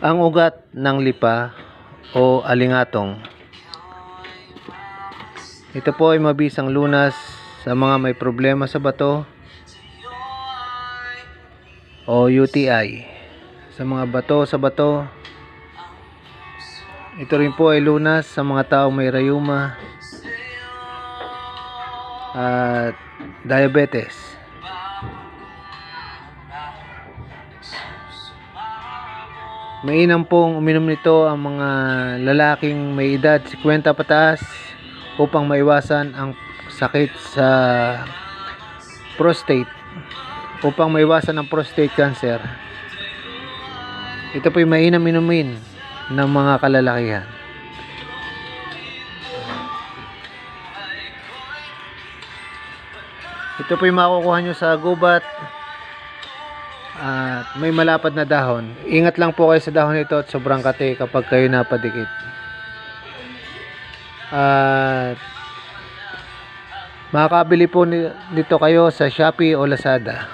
Ang ugat ng lipa o alingatong. Ito po ay mabisang lunas sa mga may problema sa bato o UTI. Sa mga bato sa bato. Ito rin po ay lunas sa mga taong may rayuma at diabetes. Mainam pong uminom nito ang mga lalaking may edad 50 pataas upang maiwasan ang sakit sa prostate, upang maiwasan ang prostate cancer. Ito po'y mainam inumin ng mga kalalakihan. Ito po'y makukuha nyo sa gubat at may malapad na dahon. Ingat lang po kayo sa dahon nito at sobrang kate kapag kayo napadikit. At makakabili po nito kayo sa Shopee o Lazada.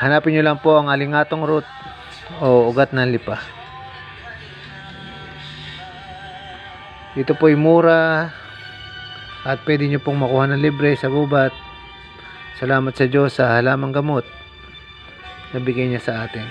Hanapin nyo lang po ang alingatong root o ugat ng lipa. Ito po'y mura at pwede nyo pong makuha ng libre sa gubat. Salamat sa Diyos sa halamang gamot na bigay niya sa atin.